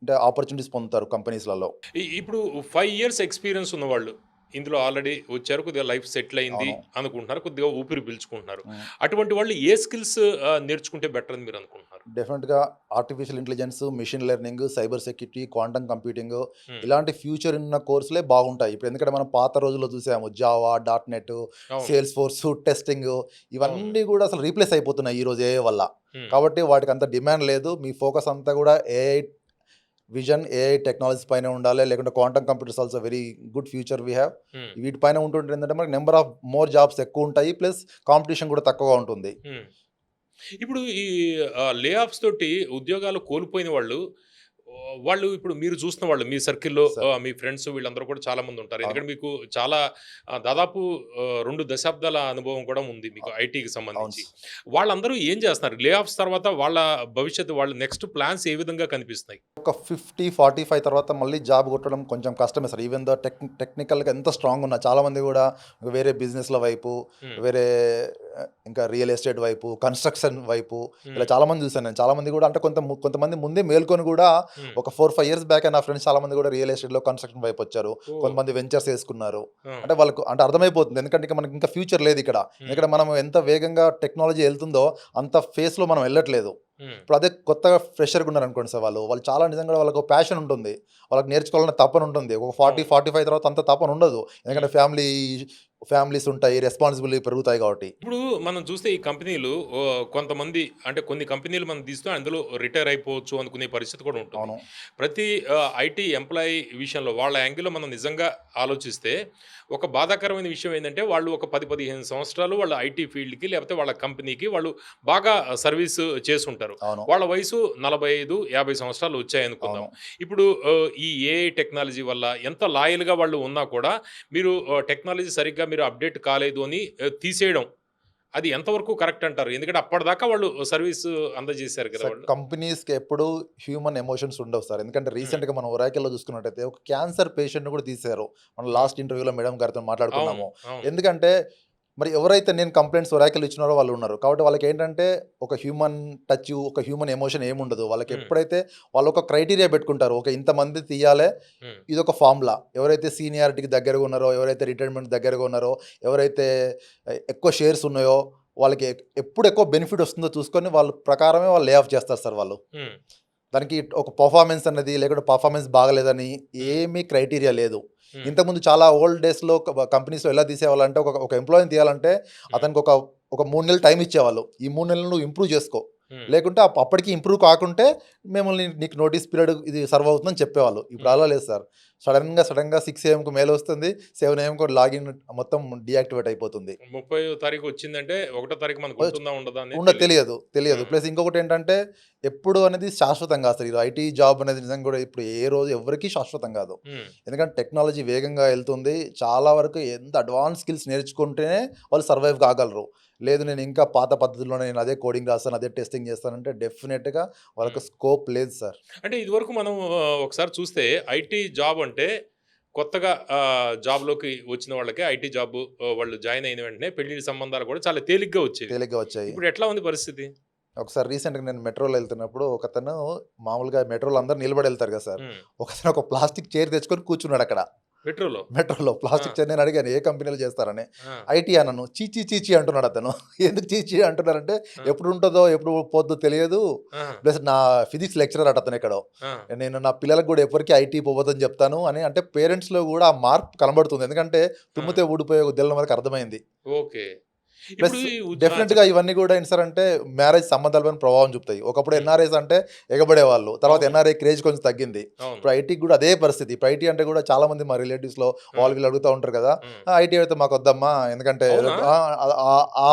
అంటే ఆపర్చునిటీస్ పొందుతారు కంపెనీస్‌లలో. ఇప్పుడు 5 ఇయర్స్ ఎక్స్‌పీరియన్స్ ఉన్నవాళ్ళు, ఇందులో ఆల్రెడీ వచ్చారు. కొద్దిగా లైఫ్ సెటిల్ అయింది అవును. అనుకుంటున్నారు. కొద్దిగా ఊపిరి పీల్చుకుంటున్నారు. హ్మ్. అటువంటి వాళ్ళు ఏ స్కిల్స్ నేర్చుకుంటే బెటర్ అని మీరనుకుంటున్నారు? డెఫినెట్‌గా artificial intelligence, machine learning, cyber security, quantum computing హ్మ్. ఇలాంటి ఫ్యూచర్ ఉన్న కోర్సులే బాగుంటాయి. ఇప్పుడు ఎందుకంటే మనం పాత రోజుల్లో చూసాము జావా, డాట్ నెట్, అవును. సేల్స్ ఫోర్స్, టెస్టింగ్ అవును. ఇవన్నీ కూడా అసలు రీప్లేస్ అయిపోతున్నాయి ఈరోజు ఏఐ వల్ల. హ్మ్. కాబట్టి వాటికి అంత డిమాండ్ లేదు. మీ ఫోకస్ అంతా కూడా ఏఐ విజన్, ఏఐ టెక్నాలజీస్ పైనే ఉండాలి. లేకుంటే quantum computers also very good future we have. Hmm. వీటిపైన ఉంటుంటే ఏంటంటే మనకి నెంబర్ ఆఫ్ మోర్ జాబ్స్ ఎక్కువుంటాయి. ప్లస్ కాంపిటీషన్ కూడా తక్కువగా ఉంటుంది. హ్మ్. ఇప్పుడు ఈ లే ఆఫ్స్ తోటి ఉద్యోగాలు కోల్పోయిన వాళ్ళు వాళ్ళు ఇప్పుడు మీరు చూస్తున్న వాళ్ళు మీ సర్కిల్‌లో సార్ మీ ఫ్రెండ్స్ వీళ్ళందరూ కూడా చాలామంది ఉంటారు. అవును. ఎందుకంటే మీకు చాలా దాదాపు 2 దశాబ్దాల అనుభవం కూడా ఉంది మీకు అ ఐటీకి అవును. సంబంధించి. వాళ్ళందరూ ఏం చేస్తున్నారు? లే ఆఫ్స్ తర్వాత వాళ్ళ భవిష్యత్తు వాళ్ళ నెక్స్ట్ ప్లాన్స్ ఏ విధంగా కనిపిస్తున్నాయి? ఒక 50, 45 తర్వాత మళ్ళీ జాబ్ కొట్టడం కొంచెం కష్టమే సార్. ఈవెన్ దో టెక్నికల్‌గా ఎంత స్ట్రాంగ్ ఉన్నా చాలామంది గూడా వేరే బిజినెస్‌ల వైపు, హ్మ్. వేరే ఇంకా రియల్ ఎస్టేట్ వైపు, కన్‌స్ట్రక్షన్ వైపు ఇలా హ్మ్. చాలామంది చూసాను నేను. చాలామంది గూడా అంటే కొంతమంది ముందే మేల్కొని గూడా హ్మ్. ఒక 4, 5 ఇయర్స్ బ్యాకే నా ఫ్రెండ్స్ చాలామంది గూడా రియల్ ఎస్టేట్‌లో కన్‌స్ట్రక్షన్ వైపొచ్చారు. ఓహ్! కొంతమంది వెంచర్స్ యేసుకున్నారు. ఆ! అంటే వాళ్ళకు అంటే అర్థమైపోతుంది. ఎందుకంటే ఇక మనకి ఇంకా ఫ్యూచర్ లేదిక్కడ. హ్మ్. ఎందుకంటే మనం ఎంత వేగంగా టెక్నాలజీ ఎళ్తుందో అంత ఫేస్‌లో మనం ఎళ్ళట్లేదు. హ్మ్. ఇప్పుడు అదే కొత్తగా ఫ్రెషర్‌గా ఉన్నారనుకోండి సార్ వాళ్ళు చాలా నిజంగా వాళ్ళకో ప్యాషన్ ఉంటుంది. వాళ్ళకి నేర్చుకోవాలన్న తపన ఉంటుంది. ఒక 40, అవును. 45 తర్వాత అంత తపన ఉండదు. హ్మ్. ఎందుకంటే ఫ్యామిలీస్ ఉంటాయి. రెస్పాన్సిబిలిటీ పెరుగుతాయి కాబట్టి. ఇప్పుడు మనం చూస్తే ఈ కంపెనీలు కొంతమంది అంటే కొన్ని కంపెనీలు మనం తీస్తే అందులో రిటైర్ అయిపోవచ్చు అనుకునే పరిస్థితి కూడా ఉంటుంది. అవును. ప్రతి ఐటీ ఎంప్లాయీ విషయంలో వాళ్ళ యాంగిల్‌లో మనం నిజంగా ఆలోచిస్తే ఒక బాధాకరమైన విషయం ఏందంటే వాళ్ళు ఒక 10, 15 సంవత్సరాలు వాళ్ళ ఐటీ ఫీల్డ్‌కి లేకపోతే వాళ్ళ కంపెనీకి వాళ్ళు బాగా సర్వీస్ చేసుంటారు. అవును. వాళ్ళ వయసు 45, 50 సంవత్సరాలు వచ్చాయనుకుందాం. అవును. ఇప్పుడు ఈ ఏఐ టెక్నాలజీ వల్ల ఎంత లాయల్‌గా వాళ్ళు ఉన్నా కూడా మీరు టెక్నాలజీ సరిగ్గా మీరు అప్‌డేట్ కాలేదు అని తీసేయడం. అది ఎంతవరకు కరెక్ట్ అంటారు? ఎందుకంటే అప్పటిదాకా వాళ్ళు సర్వీస్ అందజేశారు కదా సార్ వాళ్ళు. కంపెనీస్‌కి ఎప్పుడు హ్యూమన్ ఎమోషన్స్ ఉండవు సార్. ఎందుకంటే హ్మ్. రీసెంట్‌గా మనం ఒరాకిల్‌లో చూసుకున్నట్టయితే ఒక క్యాన్సర్ పేషెంట్‌ని కూడా తీసేశారు. మనం హ్మ్. లాస్ట్ ఇంటర్వ్యూలో మేడం గారితో అవును. మాట్లాడుకున్నాము. అవును. ఎందుకంటే మరి ఎవరైతే నేను కంప్లెయింట్స్ ఒరాకిల్ ఇచ్చినారో వాళ్ళు ఉన్నారు. కాబట్టి వాళ్ళకేంటంటే ఒక హ్యూమన్ టచ్, ఒక హ్యూమన్ ఎమోషన్ ఏముండదు. వాళ్ళకి హ్మ్. ఎప్పుడైతే వాళ్ళు ఒక క్రైటీరియా పెట్టుకుంటారో, ఒక ఇంతమంది తీయాలే, హ్మ్. ఇదొక ఫార్ములా. ఎవరైతే సీనియారిటీకి దగ్గరగా ఉన్నారో, ఎవరైతే రిటైర్మెంట్ దగ్గరగా ఉన్నారో, ఎవరైతే ఎక్కువ షేర్స్ ఉన్నాయో, వాళ్ళకి ఎప్పుడు ఎక్కువ బెనిఫిట్ వస్తుందో చూసుకొని వాళ్ళ ప్రకారమే వాళ్ళు లే ఆఫ్ చేస్తారు సార్ వాళ్ళు. హ్మ్. దానికి ఒక పెర్ఫార్మన్స్ అన్నది లేకుంటే పెర్ఫార్మన్స్ బాగాలేదని హ్మ్. ఏమీ క్రైటీరియా లేదు. హ్మ్. ఇంతకుముందు చాలా ఓల్డ్ డేస్‌లో కంపెనీస్‌లో ఎలా తీసేవాళ్ళంటే ఒక ఎంప్లాయీని తీయాలంటే హ్మ్. అతనికి ఒక 3 నెలలు టైమ్ ఇచ్చేవాళ్ళు. ఈ 3 నెలలు నువ్వు ఇంప్రూవ్ చేసుకో. హ్మ్. లేకుంటే అప్పటికి ఇంప్రూవ్ కాకుంటే మిమ్మల్ని నీకు నోటీస్ పీరియడ్ ఇది సర్వ్ అవుతుందని చెప్పేవాళ్ళు. ఇప్పుడు హ్మ్. అలా లేదు సార్. సడన్గా 6 AM మెయిల్ వస్తుంది. 7 AM లాగిన్ మొత్తం డీయాక్టివేట్ అయిపోతుంది. 30వ తారీఖు వచ్చిందంటే 1వ తారీఖు మనకు వచ్ ఉంటుందా ఉండదా అనేది తెలియదు. ఆ! ప్లస్ ఇంకొకటేంటంటే ఎప్పుడు అనేది శాశ్వతం కాదు సార్. ఇది ఐటీ జాబ్ అనేది నిజంగా కూడా ఇప్పుడు ఏ రోజు ఎవ్వరికీ శాశ్వతం కాదు. హ్మ్. ఎందుకంటే టెక్నాలజీ వేగంగా ఎళ్తుంది. చాలా వరకు ఎంత అడ్వాన్స్ స్కిల్స్ నేర్చుకుంటేనే వాళ్ళు సర్వైవ్ కాగలరు. లేదు నేను ఇంకా పాత పద్ధతిలోనే నేను అదే కోడింగ్ రాస్తాను, అదే టెస్టింగ్ చేస్తానంటే డెఫినిట్‌గా వాళ్ళకి హ్మ్. స్కోప్ లేదు సార్. అంటే ఇదివరకు మనం ఒకసారి చూస్తే ఐటీ జాబ్ అంటే కొత్తగా జాబ్‌లోకి వచ్చిన వాళ్ళకి ఐటీ జాబ్ వాళ్ళు జాయిన్ అయిన వెంటనే పెళ్లిళ్ల సంబంధాలు కూడా చాలా తేలిగ్గా వచ్చేవి. తేలిగ్గా వచ్చాయి. ఇప్పుడు ఎట్లా ఉంది పరిస్థితి? ఒకసారి రీసెంట్‌గా నేను మెట్రోలో ఎళ్తున్నప్పుడు ఒకతను మామూలుగా మెట్రోలో అందరూ నిలబడి ఎళ్తారు కదా సార్. హ్మ్. ఒకతను ఒక ప్లాస్టిక్ చైర్ తెచ్చుకొని కూర్చున్నాడక్కడ. మెట్రోలో. మెట్రోలో ఆ! ప్లాస్టిక్ చైర్ నేను అడిగాను ఏ కంపెనీలో చేస్తారని. ఆ! ఐటీ అన్నాను. ఛీ! ఛీ! ఛీ! ఛీ! అంటున్నాడు అతను. ఎందుకు ఛీ! ఛీ! అంటున్నారంటే ఆ! ఎప్పుడు ఉంటదో, ఎప్పుడు పోద్దో తెలియదు. ఆ! ప్లస్ నా ఫిజిక్స్ లెక్చరర్ అట అతను ఎక్కడో. ఆ! నేను నా పిల్లలకి కూడా ఎవ్వరికీ ఐటీ పోవద్దని చెప్తాను అని అంటే పేరెంట్స్‌లో కూడా ఆ మార్పు కనబడుతుంది. ఎందుకంటే ఆ! తుమ్మితే ఊడిపోయే గుద్దెలం వరకు అర్థమైంది. ఓకే. ఇప్పుడు ప్లస్ ఈ డెఫినిట్‌గా చెప్పండి. ఇవన్నీ కూడా ఏంటి సార్ అంటే మ్యారేజ్ సంబంధాల పైన ప్రభావం చూపుతాయి. ఒకప్పుడు హ్మ్. ఎన్ఆర్ఐస్ అంటే ఎగబడేవాళ్ళు. తర్వాత అవును. ఎన్ఆర్ఐ క్రేజ్ కొంచెం తగ్గింది. అవును. ఇప్పుడు ఐటీకి కూడా అదే పరిస్థితి. ఇప్పుడు ఐటీ అంటే కూడా చాలామంది మా రిలేటివ్స్‌లో హ్మ్. వాళ్ళు వీళ్ళు అడుగుతా ఉంటారు కదా! హ్మ్. ఐటీ అయితే మాకొద్దమ్మా ఎందుకంటే అవునా? ఆ! ఆ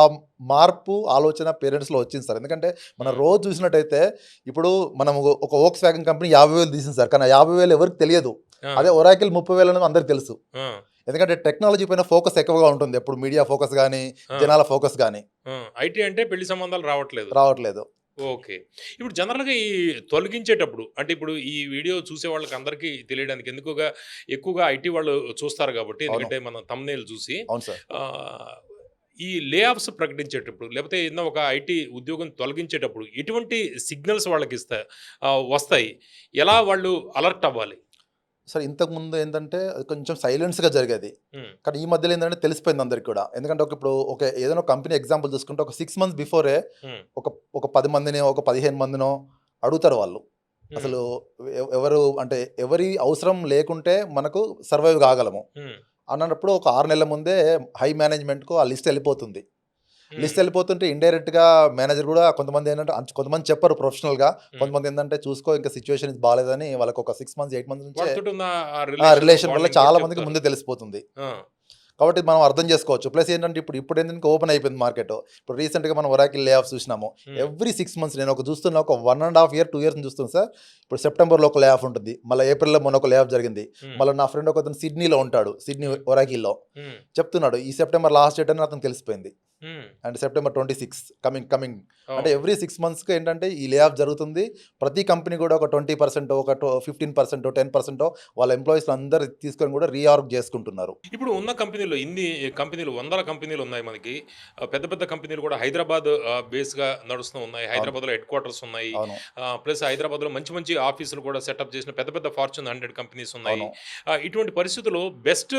మార్పు ఆలోచన పేరెంట్స్‌లో వచ్చింది సార్. ఎందుకంటే మనం హ్మ్. రోజు చూసినట్టయితే ఇప్పుడు మనం ఒక వోక్స్ వ్యాగన్ కంపెనీ 50,000 తీసింది సార్. కానీ ఆ 50,000 ఎవరికీ తెలియదు. ఆ! అదే ఒరాకిల్ 30,000 అనేది అందరికి తెలుసు. ఆ! ఎందుకంటే టెక్నాలజీ పైన ఫోకస్ ఎక్కువగా ఉంటుంది. ఎప్పుడు మీడియా ఫోకస్ గాని, ఆ! జనాల ఫోకస్ గాని ఆ! ఐటీ అంటే పెళ్లి సంబంధాలు రావట్లేదు. రావట్లేదు. ఓకే. ఇప్పుడు జనరల్‌గా ఈ తొలగించేటప్పుడు అంటే ఇప్పుడు ఈ వీడియో చూసే వాళ్ళకి అందరికీ తెలియడానికి ఎక్కువగా ఐటీ వాళ్ళు చూస్తారు కాబట్టి అవును. ఎందుకంటే మన థంబ్‌నెయిల్ చూసి అవును సార్. ఆహ్, ఈ లే ఆఫ్స్ ప్రకటించేటప్పుడు లేకపోతే ఏదైనా ఒక ఐటీ ఉద్యోగం తొలగించేటప్పుడు ఎటువంటి సిగ్నల్స్ వస్తాయి? ఎలా వాళ్ళు అలర్ట్ అవ్వాలి? సార్ ఇంతకుముందు ఏందంటే అది కొంచెం సైలెన్స్‌గా జరిగేది. హ్మ్. కానీ ఈ మధ్యలో ఏందంటే తెలిసిపోయింది అందరికి కూడా. ఎందుకంటే ఇప్పుడు ఏదైనా కంపెనీ ఎగ్జాంపుల్ తీసుకుంటే ఒక 6 మంత్స్ బిఫోరే హ్మ్. ఒక ఒక 10 మందినో, ఒక 15 మందినో అడుగుతారు వాళ్ళు. హ్మ్. అసలు ఎవరు అంటే ఎవరి అవసరం లేకుంటే మనకు సర్వైవ్ కాగలము. హ్మ్. అన్నప్పుడు ఒక 6 నెలల ముందే హై మేనేజ్మెంట్‌కు ఆ లిస్ట్ ఎళ్ళిపోతుంది. హ్మ్. లిస్ట్ ఎళ్ళిపోతుంటే ఇండైరెక్ట్‌గా మేనేజర్ గూడా కొంతమంది ఏంటంటే కొంతమంది చెప్పరు ప్రొఫెషనల్‌గా. హ్మ్. కొంతమంది ఏందంటే చూసుకో ఇంకా సిట్యుయేషన్ బాలేదని వాళ్ళకొక 6 మంత్స్, 8 మంత్స్ నుంచే వాడితోటున్న ఆ ఆ రిలేషన్ రిలేషన్ వల్ల బాండింగ్ కూడా చాలా మందికి చెప్తారు. ముందే తెలిసిపోతుంది. ఆ! కాబట్టి మనం అర్థం చేసుకోవచ్చు. ప్లస్ ఏంటంటే ఇప్పుడేంటంటే ఓపెన్ అయిపోయింది మార్కెట్. ఇప్పుడు రీసెంట్‌గా మనం ఒరాకిల్ లే ఆఫ్స్ చూసినాము. హ్మ్. ఎవ్రీ 6 మంత్స్ నేను చూస్తున్న ఒక 1 ½ ఇయర్, 2 ఇయర్స్ నుంచి చూస్తున్నా సార్. ఇప్పుడు సెప్టెంబర్‌లో ఒక లే ఆఫ్ ఉంటుంది. మళ్ళా ఏప్రిల్‌లో మొన్న ఒక లే ఆఫ్ జరిగింది. హ్మ్. మళ్ళా నా ఫ్రెండ్ ఒకతను సిడ్నీలో ఉంటాడు. సిడ్నీ హ్మ్. ఒరాకిల్‌లో. హ్మ్. చెప్తున్నాడు. ఈ సెప్టెంబర్ లాస్ట్ డేట్ అని అతనికి తెలిసిపోయింది. హ్మ్. And September 26 coming. అంటే ఓహ్! ఎవ్రీ 6 మంత్స్‌కి ఏంటంటే ఈ లే ఆఫ్ జరుగుతుంది. ప్రతి కంపెనీ కూడా ఒక 20% ఒక 15% 10% వాళ్ళ ఎంప్లాయీస్‌ని అందరూ తీసుకొని కూడా రీఆర్గ్ చేసుకుంటున్నారు. ఇప్పుడు ఉన్న కంపెనీలు ఇన్ని కంపెనీలు వందల కంపెనీలు ఉన్నాయి మనకి. పెద్ద పెద్ద కంపెనీలు కూడా హైదరాబాద్ బేస్‌గా నడుస్తూ ఉన్నాయి. అవును. హైదరాబాద్‌లో హెడ్ క్వార్టర్స్ ఉన్నాయి. అవును. ప్లస్ హైదరాబాద్‌లో మంచి మంచి ఆఫీసులు కూడా సెటప్ చేసిన పెద్ద పెద్ద ఫార్చ్యూన్ 100 కంపెనీస్ ఉన్నాయి. అవును. ఇటువంటి పరిస్థితుల్లో బెస్ట్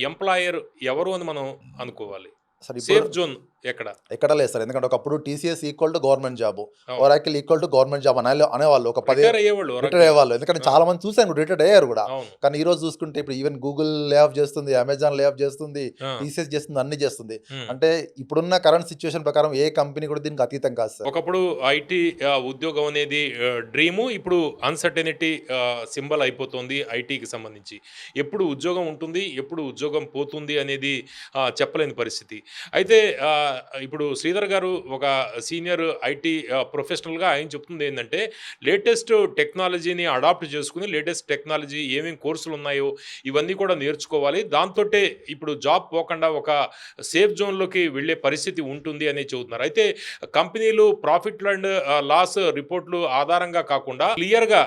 ఎంప్లాయర్ ఎవరు అని మనం అనుకోవాలి? సార్ ఇప్పుడు సేఫ్ జోన్ ఎక్కడ? ఎక్కడా లేదు సార్. ఎందుకంటే ఒకప్పుడు TCS equal to government job. అవును. Oracle equal to government job అనేవాళ్ళు. ఒక 10 రిటైర్ అయ్యేవాళ్ళు రిటైర్ ఒరాకిల్‌లో. అయ్యేవాళ్ళు. ఎందుకంటే ఆ! చాలా మంది చూసాను రిటైర్డ్ అయ్యారు కూడా. అవును. కానీ ఈరోజు చూసుకుంటే ఇప్పుడు ఈవెన్ గూగుల్ లే ఆఫ్ చేస్తుంది, అమెజాన్ లే ఆఫ్ చేస్తుంది, ఆ! టీసీఎస్ చేస్తుంది, అన్నీ చేస్తుంది. హ్మ్. అంటే ఇప్పుడున్న కరెంట్ సిట్యుయేషన్ ప్రకారం ఏ కంపెనీ కూడా దీనికి అతీతం కాదు సార్. ఒకప్పుడు ఐటీ ఉద్యోగం అనేది డ్రీము. ఇప్పుడు అన్‌సర్టెనిటీ సింబల్ అయిపోతుంది ఐటీకి సంబంధించి. ఎప్పుడు ఉద్యోగం ఉంటుంది, ఎప్పుడు ఉద్యోగం పోతుంది అనేది చెప్పలేని పరిస్థితి. అయితే ఆహ్, ఇప్పుడు శ్రీధర్ గారు ఒక సీనియర్ ఐటీ ప్రొఫెషనల్‌గా ఆయన చెప్తుందేందంటే, లేటెస్ట్ టెక్నాలజీని అడాప్ట్ చేసుకొని, లేటెస్ట్ టెక్నాలజీ ఏమేం కోర్సులున్నాయో ఇవన్నీ కూడా నేర్చుకోవాలి. దాంతోటే ఇప్పుడు జాబ్ పోకుండా ఒక సేఫ్ జోన్‌లోకి వెళ్ళే పరిస్థితి ఉంటుంది అని చెబుతున్నారు. అయితే కంపెనీలు ప్రాఫిట్ అండ్ లాస్ రిపోర్ట్‌లు ఆధారంగా కాకుండా క్లియర్‌గా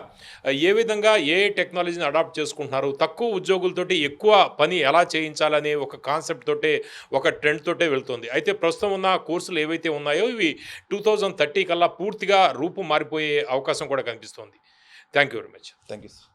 ఏ విధంగా ఏ టెక్నాలజీని అడాప్ట్ చేసుకుంటున్నారు, తక్కువ ఉద్యోగులతోటి ఎక్కువ పని ఎలా చేయించాలనే ఒక కాన్సెప్ట్ తోటే, ఒక ట్రెండ్ తోటే వెళ్తుంది. అయితే ప్రస్తుతం ఉన్న కోర్సులు ఏవైతే ఉన్నాయో ఇవి 2030 కల్లా పూర్తిగా రూపు మారిపోయే అవకాశం కూడా కనిపిస్తోంది. Thank you very much. Thank you sir.